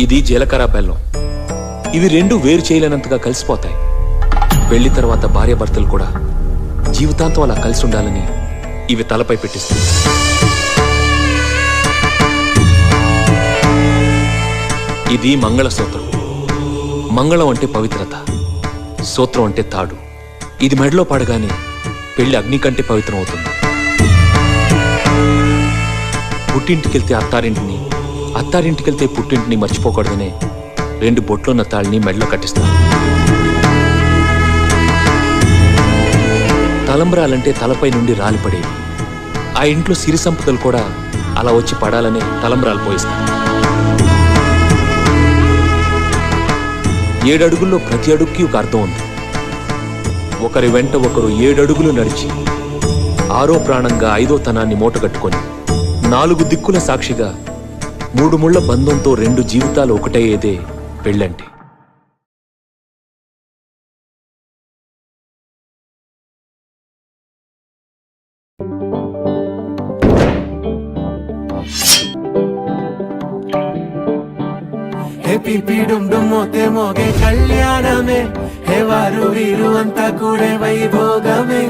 ఇది జీలకర్ర బెల్లం. ఇవి రెండు వేరు చేయలేనంతగా కలిసిపోతాయి. పెళ్లి తర్వాత భార్యాభర్తలు కూడా జీవితాంతం అలా కలిసి ఉండాలని ఇవి తలపై పెట్టిస్తాయి. ఇది మంగళసూత్రం. మంగళం అంటే పవిత్రత, సూత్రం అంటే తాడు. ఇది మెడలో పడగానే పెళ్లి అగ్ని కంటే పవిత్రం అవుతుంది. పుట్టింటికెళ్తే అత్తారింటిని, అత్తారింటికెళ్తే పుట్టింటిని మర్చిపోకూడదనే రెండు బొట్లున్న తాళిని మెడలో కట్టిస్తారు. తలంబ్రాలంటే తలపై నుండి రాలిపడేవి. ఆ ఇంట్లో సిరి సంపదలు కూడా అలా వచ్చి పడాలనే తలంబ్రాలు పోయిస్తారు. 7 అడుగుల్లో ప్రతి అడుగుకి ఒక అర్థం ఉంది. ఒకరి వెంట ఒకరు 7 అడుగులు నడిచి 6వ ప్రాణంగా 5వ తనాన్ని మూటగట్టుకొని 4 దిక్కుల సాక్షిగా 3 ముళ్ల బంధంతో 2 జీవితాలు ఒకటయ్యేదే పెళ్ళంటే. మోతే మోగే కళ్యాణమే, హే వారు వీరు అంతా కూడే వైభోగమే,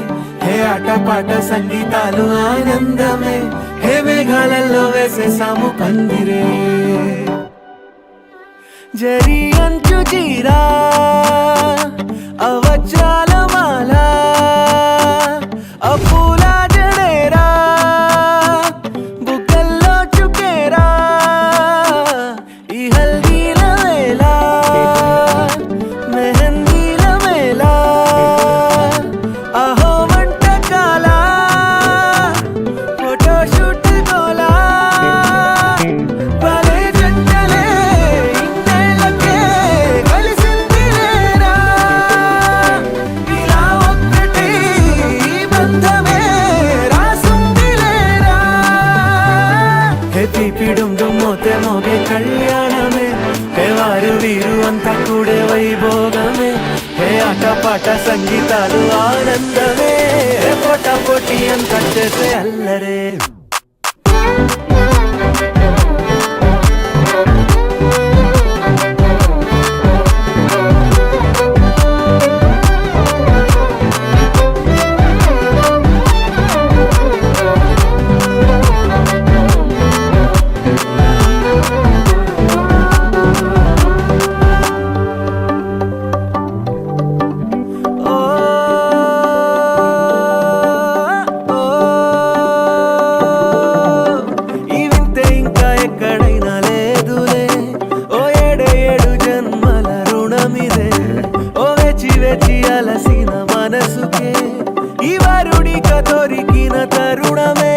హే ఆటపాట సంగీతాలు ఆనందమే, హే మేఘాలలో వేసేసాము పందిరే. జరి అంచు చీరా అవజ్రాల మాల, అపూల జడేరా బుగ్గల్లో చుకేరా, ఈ హల్దీల వేళ మెహందీల మేళ, అహో వంటకాల ఫోటోషూట్ గోలా, భలే జంటలే ఇన్నేళ్ళకే కలిసింది లేరా, ఇలా ఒక్కటే ఈ బంధమే రాసుంది లేరా. హే పీపిడుం మోతే మోగే కళ్యాణమే, హే వారు వీరు అంతా కూడే వైభోగమే, హే ఆటపాట సంగీతాలు ఆనందమే, హే పోటా పోటీ అంతా చేసే అల్లరే. ఈ వింతే ఇంకా ఎక్కడైనా లేదులే, ఓ 7 జన్మల రుణమిదే, ఓ వేచి వేచి అలసిన మనసుకే ఈ వరుడిక దొరికిన తరుణమే.